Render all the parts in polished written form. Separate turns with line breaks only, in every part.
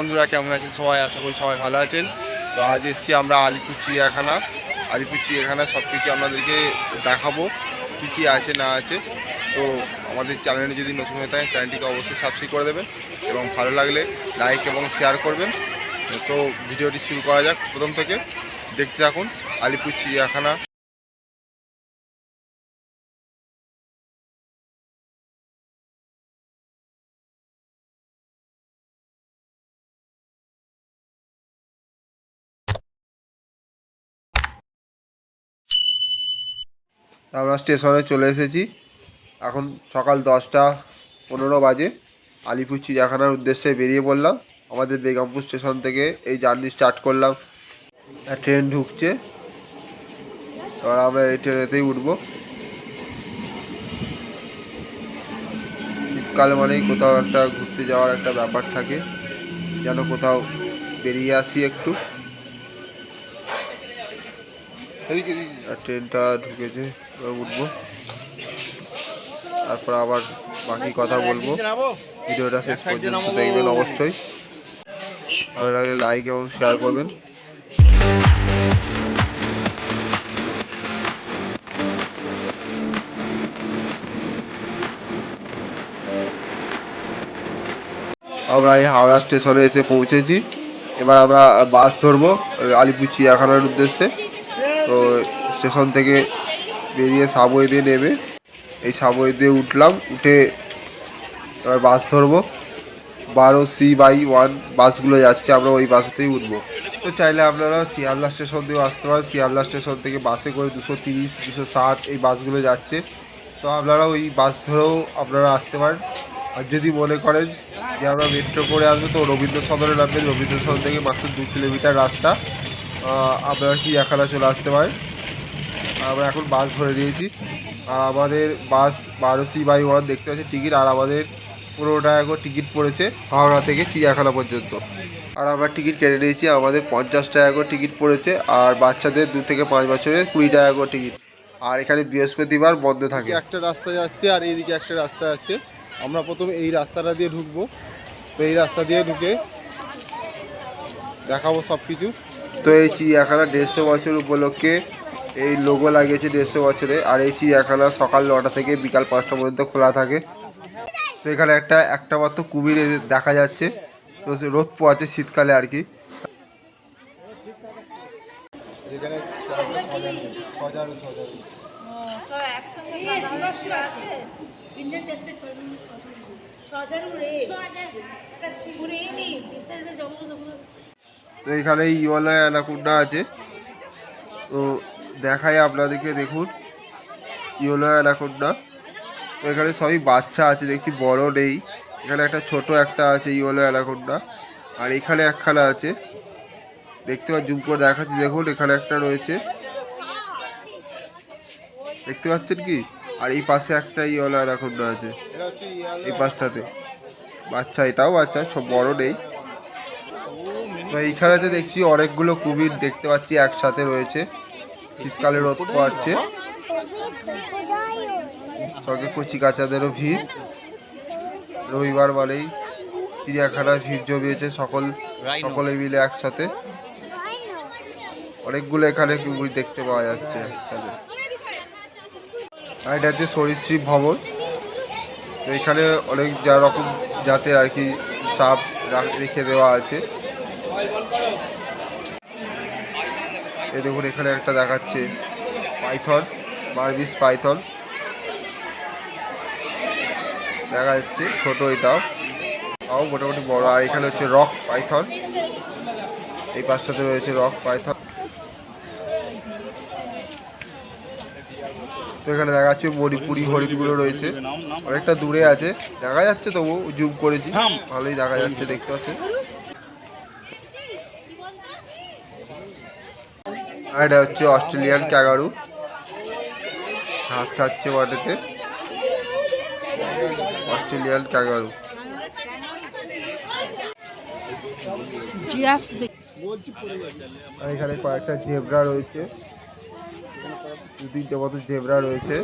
বন্ধুরা, কেমন আছেন সবাই? আশা করি সবাই ভালো আছেন। তো আজ এসেছি আমরা আলিপুর চিড়িয়াখানা। আলিপুর চিড়িয়াখানা সব কিছু আপনাদেরকে দেখাবো, কী কী আছে না আছে। তো আমাদের চ্যানেলে যদি নতুন হয়ে থাকে চ্যানেলটিকে অবশ্যই সাবস্ক্রাইব করে দেবেন এবং ভালো লাগলে লাইক এবং শেয়ার করবেন। তো ভিডিওটি শুরু করা যাক প্রথম থেকে, দেখতে থাকুন আলিপুর চিড়িয়াখানা। আমরা স্টেশনে চলে এসেছি। এখন সকাল 10টা 15 বাজে। আলিপুর চিড়িয়াখানার উদ্দেশ্যে বেরিয়ে পড়লাম। আমাদের বেগমপুর স্টেশন থেকে এই জার্নি স্টার্ট করলাম। ট্রেন ঢুকছে, এবার আমরা এই ট্রেনেতেই উঠবো। শীতকালে মানেই কোথাও একটা ঘুরতে যাওয়ার একটা ব্যাপার থাকে, যেন কোথাও বেরিয়ে আসি একটু। ট্রেনটা ঢুকেছে, উঠবো, তারপর আবার বাকি কথা বলবো। ভিডিওটা শেষ পর্যন্ত দেখবেন অবশ্যই। ভালো লাগলে লাইক এবং শেয়ার করবেন। আমরা এই হাওড়া স্টেশনে এসে পৌঁছেছি। এবার আমরা বাস ধরবো আলিপুর চিড়িয়াখানার উদ্দেশ্যে। তো স্টেশন থেকে বেরিয়ে সাবওয়ে দিয়ে নেবে, এই সাবওয়ে দিয়ে উঠলাম, উঠে এবার বাস ধরবো। 12C/1 বাসগুলো যাচ্ছে, আমরা ওই বাসেতেই উঠবো। তো চাইলে আপনারা শিয়ালদা স্টেশন দিয়েও আসতে পারেন। শিয়ালদা স্টেশন থেকে বাসে করে 230, 207 এই বাসগুলো যাচ্ছে। তো আপনারা ওই বাস ধরেও আপনারা আসতে পারেন। আর যদি মনে করেন যে আমরা মেট্রো করে আসবো, তো রবীন্দ্র সদনে নামবেন। রবীন্দ্র সদন থেকে মাত্র 2 কিলোমিটার রাস্তা, আপনারা চিড়িয়াখানা চলে আসতে পারেন। আমরা এখন বাস ধরে নিয়েছি। আর আমাদের বাস 12C/1 দেখতে পাচ্ছি টিকিট, আর আমাদের 15 টাকা করে টিকিট পড়েছে হাওড়া থেকে চিড়িয়াখানা পর্যন্ত। আর আমরা টিকিট কেটে নিয়েছি, আমাদের 50 টাকা করে টিকিট পড়েছে। আর বাচ্চাদের 2 থেকে 5 বছরের 20 টাকা করে টিকিট। আর এখানে বৃহস্পতিবার বন্ধ থাকে। একটা রাস্তা যাচ্ছে আর এইদিকে একটা রাস্তা যাচ্ছে। আমরা প্রথমে এই রাস্তাটা দিয়ে ঢুকবো। তো এই রাস্তা দিয়ে ঢুকে দেখাবো সব কিছু। তো এই চিড়িয়াখানা 150 বছর উপলক্ষে এই লোগো লাগিয়েছে 150 বছরে। আর এই চিড়িয়াখানা সকাল 9টা থেকে বিকাল 5টা পর্যন্ত খোলা থাকে। তো এখানে একটা মাত্র কুমির দেখা যাচ্ছে। তো রোদ পোয়াচ্ছে শীতকালে আর কি। তো এখানে ইওলা অ্যানাকোন্ডা আছে। তো দেখায় আপনাদেরকে, দেখুন ইওলা অ্যানাকোন্ডা। তো এখানে সবই বাচ্চা আছে দেখছি, বড় নেই। এখানে একটা ছোট একটা আছে ইওলো অ্যানাকোন্ডা। আর এখানে একখানা আছে, দেখতে পাচ্ছি, জুম করে দেখাচ্ছি, দেখুন এখানে একটা রয়েছে, দেখতে পাচ্ছেন কি? আর এই পাশে একটা ইওলো অ্যানাকোন্ডা আছে, এই পাশটাতে বাচ্চা, এটাও বাচ্চা, সব বড় নেই। তো এইখানেতে দেখছি অনেকগুলো কুমির দেখতে পাচ্ছি একসাথে রয়েছে। শীতকালে রোদ পড়ছে, সঙ্গে কচি কাচাদেরও ভিড়। রবিবার মানেই চিড়িয়াখানায় ভিড় জমিয়েছে সকলে মিলে একসাথে। অনেকগুলো এখানে কুমির দেখতে পাওয়া যাচ্ছে একসাথে। আর এটা হচ্ছে সরীসৃপ ভবন। তো এখানে অনেক যা রকম জাতের আর কি সাপ রেখে দেওয়া আছে। এ দেখুন এখানে একটা দেখাচ্ছে পাইথন, বারবিস পাইথন দেখা যাচ্ছে, ছোট এটাও মোটামুটি বড়। আর এখানে হচ্ছে রক পাইথন, এই পাশটাতে রয়েছে রক পাইথন। তো এখানে দেখা যাচ্ছে মণিপুরি হরিণগুলো রয়েছে, অনেকটা দূরে আছে, দেখা যাচ্ছে তবু জুম করেছি, ভালোই দেখা যাচ্ছে, দেখতে পাচ্ছেন। আর এটা হচ্ছে অস্ট্রেলিয়ান ক্যাঙ্গারু, ঘাস খাচ্ছে মাটিতে, অস্ট্রেলিয়ান ক্যাঙ্গারু। আর এখানে কয়েকটা জেব্রা রয়েছে, 2-3টে মতো জেব্রা রয়েছে।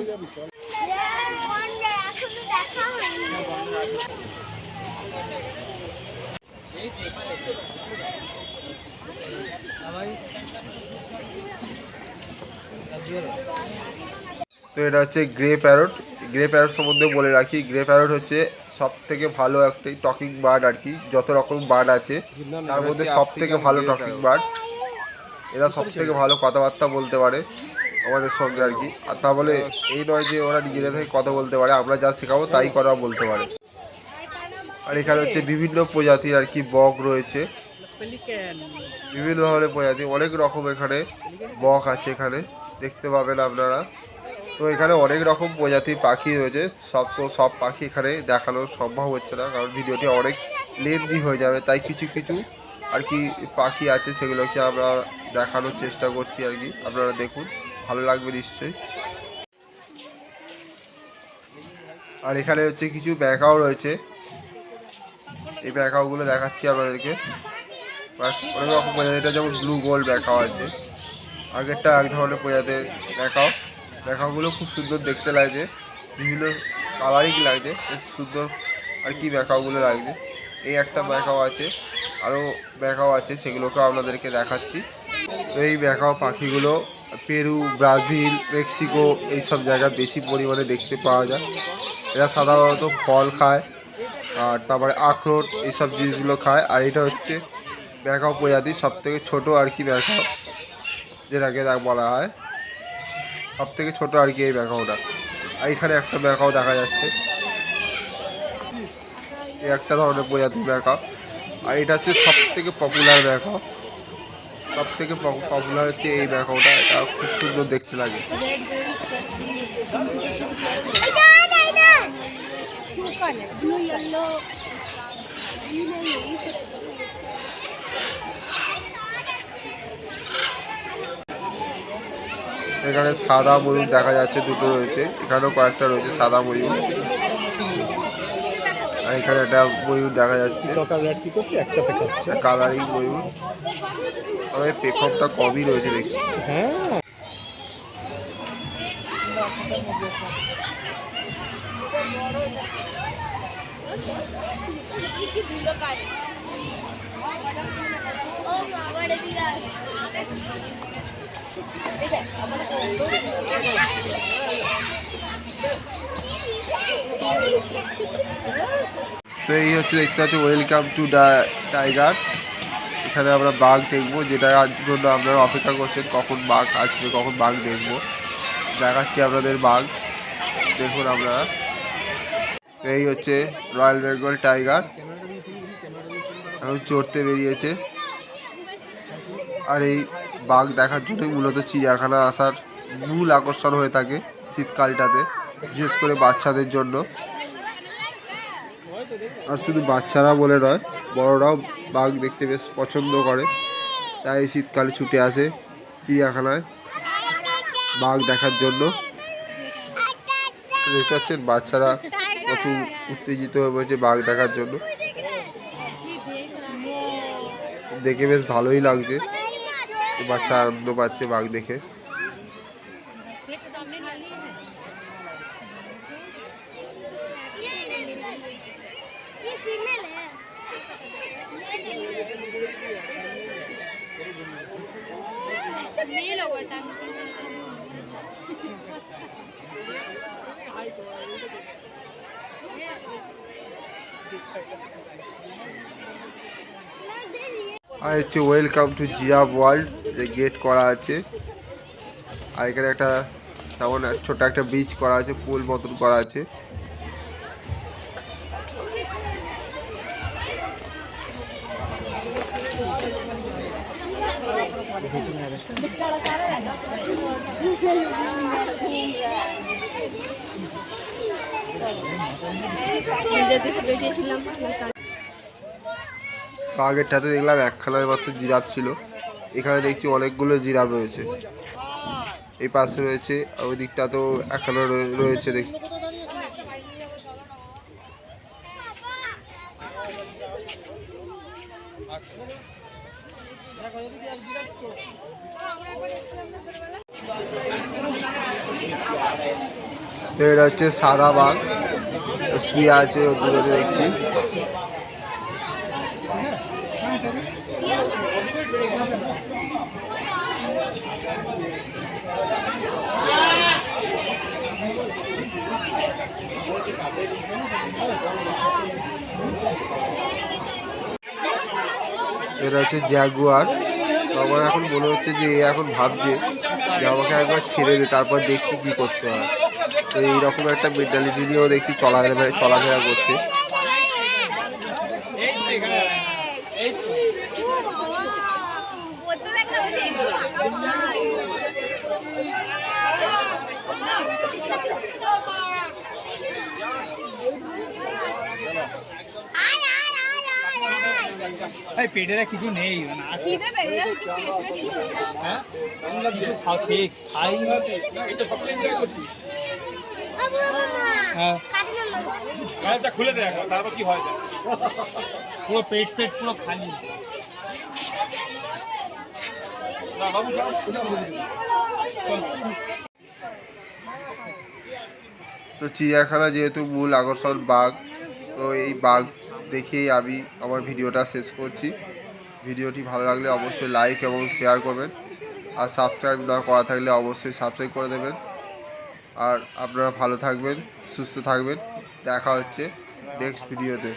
তো এটা হচ্ছে গ্রে প্যারট। গ্রে প্যারট সম্বন্ধে বলে রাখি, গ্রে প্যারট হচ্ছে সব থেকে ভালো একটি টকিং বার্ড আর কি। যত রকম বার্ড আছে তার মধ্যে সব থেকে ভালো টকিং বার্ড। এরা সব থেকে ভালো কথাবার্তা বলতে পারে আমাদের সঙ্গে আর কি। আর তা বলে এই নয় যে ওরা নিজেরা থেকে কথা বলতে পারে, আমরা যা শেখাবো তাই করা বলতে পারে। আর এখানে হচ্ছে বিভিন্ন প্রজাতির আর কি বক রয়েছে, বিভিন্ন ধরনের প্রজাতি, অনেক রকম এখানে বক আছে এখানে দেখতে পাবেন আপনারা। তো এখানে অনেক রকম প্রজাতির পাখি রয়েছে, সব পাখি এখানে দেখানো সম্ভব হচ্ছে না, কারণ ভিডিওটি অনেক লেন্দি হয়ে যাবে। তাই কিছু কিছু আর কি পাখি আছে সেগুলোকে আমরা দেখানোর চেষ্টা করছি আর কি। আপনারা দেখুন, ভালো লাগবে নিশ্চয়ই। আর এখানে হচ্ছে কিছু ব্যাকাও রয়েছে, এই ব্যাকাওগুলো দেখাচ্ছি আপনাদেরকে। অনেক রকম প্রজাতিটা, যেমন ব্লু গোল্ড ব্যাকাও আছে, আগেরটা এক ধরনের প্রজাতির ব্যাকাও। ব্যাকাওগুলো খুব সুন্দর দেখতে লাগছে, বিভিন্ন কালারিং লাগছে, বেশ সুন্দর আর কি ব্যাকাওগুলো লাগছে। এই একটা ব্যাকাও আছে, আরও ব্যাকাও আছে, সেগুলোকেও আপনাদেরকে দেখাচ্ছি। তো এই ব্যাকাও পাখিগুলো পেরু, ব্রাজিল, মেক্সিকো এইসব জায়গায় বেশি পরিমাণে দেখতে পাওয়া যায়। এরা সাধারণত ফল খায়, আর তারপরে আখরোট এইসব জিনিসগুলো খায়। আর এটা হচ্ছে ব্যাকাও প্রজাতি সব থেকে ছোটো আর কি ব্যাকাও, যেটাকে বলা হয় সব থেকে ছোটো আর কি এই ব্যাকাওটা। আর এখানে একটা ব্যাকাও দেখা যাচ্ছে, এই একটা ধরনের প্রজাতির ব্যাকাও। আর এটা হচ্ছে সব থেকে পপুলার ব্যাকাও, সব থেকে পপুলার হচ্ছে এই ব্যাকাওটা। এটা খুব সুন্দর দেখতে লাগে। এখানে সাদা ময়ূর দেখা যাচ্ছে, দুটো রয়েছে, এখানেও কয়েকটা রয়েছে সাদা ময়ূর। আর এখানে একটা ময়ূর দেখা যাচ্ছে, কালারিং ময়ূর, তবে পেখমটা কমই রয়েছে দেখছি। তো এই হচ্ছে দেখতে পাচ্ছি ওয়েলকাম টু টাইগার। এখানে আমরা বাঘ দেখবো, যেটার জন্য আপনারা অপেক্ষা করছেন কখন বাঘ আসবে, কখন বাঘ দেখবো। দেখাচ্ছি আপনাদের বাঘ, দেখুন আপনারা। তো এই হচ্ছে রয়্যাল বেঙ্গল টাইগার, এখন চড়তে বেরিয়েছে। আর এই বাঘ দেখার জন্য মূলত চিড়িয়াখানা আসার মূল আকর্ষণ হয়ে থাকে শীতকালটাতে, বিশেষ করে বাচ্চাদের জন্য। আর শুধু বাচ্চারা বলে নয়, বড়রাও বাঘ দেখতে বেশ পছন্দ করে, তাই শীতকালে ছুটে আসে চিড়িয়াখানায় বাঘ দেখার জন্য। দেখতে পাচ্ছেন বাচ্চারা কত উত্তেজিত হয়ে পড়েছে বাঘ দেখার জন্য, দেখে বেশ ভালোই লাগছে, বাচ্চা আনন্দ পাচ্ছে বাঘ দেখে। আর হচ্ছে ওয়েলকাম টু জিরাফ ওয়ার্ল্ড, যে গেট করা আছে। আর এখানে একটা তেমন ছোট একটা ব্রিজ করা আছে, পুল মতন করা আছে। আগেরটাতে দেখলাম একখানার মাত্র জিরাফ ছিল, এখানে দেখছি অনেকগুলো জিরাফ রয়েছে। এই পাশে রয়েছে, আর ওই দিকটা তো এখনো রয়েছে দেখছি। তো এটা হচ্ছে সাদা বাঘ, শুয়ে আছে দূরে দেখছি। এটা হচ্ছে জ্যাগুয়ার। তো আমার এখন মনে হচ্ছে যে এ এখন ভাবছে যে আমাকে একবার ছেড়ে দে, তারপর দেখছি কি করতে হয়। তো এইরকম একটা মেন্টালিটি নিয়েও দেখছি চলাফেরা করছে।
পেটের কিছু নেই খুলে দেখ তারপর কি হয় পুরো পেট পুরো খালি।
তো চিড়িয়াখানা যেহেতু মূল আকর্ষণ বাঘ, তো এই বাঘ দেখেই আমি আমার ভিডিওটা শেষ করছি। ভিডিওটি ভালো লাগলে অবশ্যই লাইক এবং শেয়ার করবেন, আর সাবস্ক্রাইব না করা থাকলে অবশ্যই সাবস্ক্রাইব করে দেবেন। আর আপনারা ভালো থাকবেন, সুস্থ থাকবেন। দেখা হচ্ছে নেক্সট ভিডিওতে।